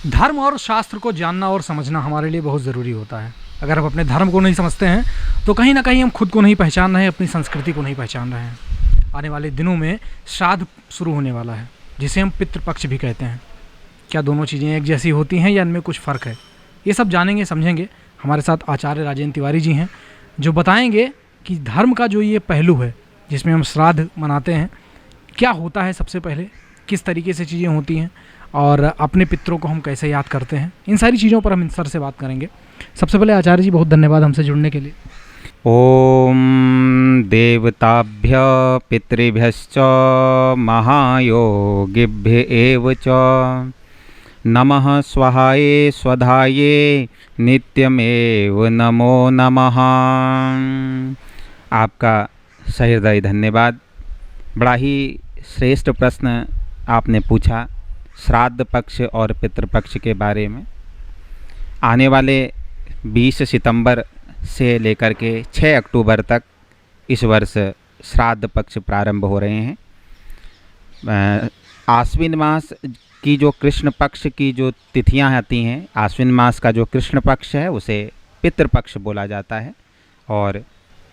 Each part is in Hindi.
धर्म और शास्त्र को जानना और समझना हमारे लिए बहुत ज़रूरी होता है। अगर हम अपने धर्म को नहीं समझते हैं तो कहीं ना कहीं हम खुद को नहीं पहचान रहे हैं, अपनी संस्कृति को नहीं पहचान रहे हैं। आने वाले दिनों में श्राद्ध शुरू होने वाला है, जिसे हम पितृपक्ष भी कहते हैं। क्या दोनों चीज़ें एक जैसी होती हैं या इनमें कुछ फ़र्क है, ये सब जानेंगे समझेंगे। हमारे साथ आचार्य राजेंद्र तिवारी जी हैं, जो बताएंगे कि धर्म का जो ये पहलू है जिसमें हम श्राद्ध मनाते हैं, क्या होता है, सबसे पहले किस तरीके से चीज़ें होती हैं और अपने पितरों को हम कैसे याद करते हैं। इन सारी चीज़ों पर हम इन सर से बात करेंगे। सबसे पहले आचार्य जी, बहुत धन्यवाद हमसे जुड़ने के लिए। ओम देवताभ्य पितृभ्यश्च महायोगिभ्य एव च नमः स्वाहाये स्वधाये नित्यमेव नमो नमः। आपका सहृदय धन्यवाद। बड़ा ही श्रेष्ठ प्रश्न आपने पूछा श्राद्ध पक्ष और पितृपक्ष के बारे में। आने वाले 20 सितंबर से लेकर के 6 अक्टूबर तक इस वर्ष श्राद्ध पक्ष प्रारंभ हो रहे हैं। आश्विन मास की जो कृष्ण पक्ष की जो तिथियां आती हैं, आश्विन मास का जो कृष्ण पक्ष है उसे पितृपक्ष बोला जाता है। और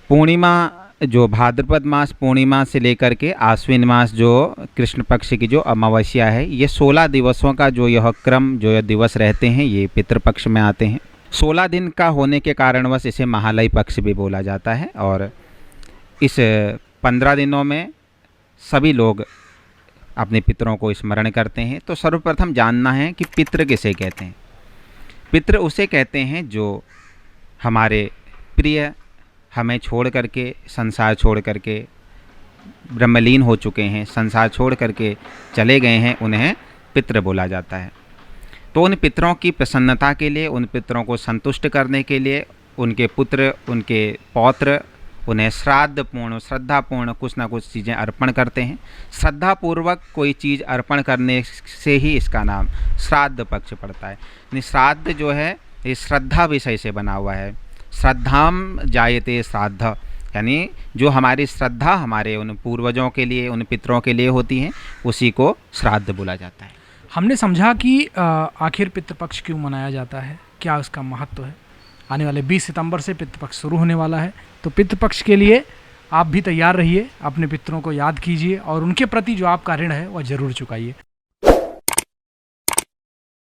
पूर्णिमा जो भाद्रपद मास पूर्णिमा से लेकर के आश्विन मास जो कृष्ण पक्ष की जो अमावस्या है, ये 16 दिवसों का जो यह क्रम जो यह दिवस रहते हैं ये पितृपक्ष में आते हैं। 16 दिन का होने के कारणवश इसे महालय पक्ष भी बोला जाता है। और इस 15 दिनों में सभी लोग अपने पितरों को स्मरण करते हैं। तो सर्वप्रथम जानना है कि पितृ किसे कहते हैं। पितृ उसे कहते हैं जो हमारे प्रिय, हमें छोड़ करके, संसार छोड़ करके ब्रह्मलीन हो चुके हैं, संसार छोड़ करके चले गए हैं, उन्हें पितृ बोला जाता है। तो उन पितरों की प्रसन्नता के लिए, उन पितरों को संतुष्ट करने के लिए उनके पुत्र, उनके पौत्र उन्हें श्राद्धपूर्ण, श्रद्धापूर्ण कुछ ना कुछ चीज़ें अर्पण करते हैं। श्रद्धापूर्वक कोई चीज़ अर्पण करने से ही इसका नाम श्राद्ध पक्ष पड़ता है। यानी श्राद्ध जो है ये श्रद्धा विषय से बना हुआ है। श्रद्धाम जायते श्राद्ध, यानी जो हमारी श्रद्धा हमारे उन पूर्वजों के लिए, उन पितरों के लिए होती है, उसी को श्राद्ध बोला जाता है। हमने समझा कि आखिर पितृपक्ष क्यों मनाया जाता है, क्या उसका महत्व है। आने वाले 20 सितंबर से पितृपक्ष शुरू होने वाला है, तो पितृपक्ष के लिए आप भी तैयार रहिए, अपने पितरों को याद कीजिए और उनके प्रति जो आपका ऋण है वह ज़रूर चुकाइए।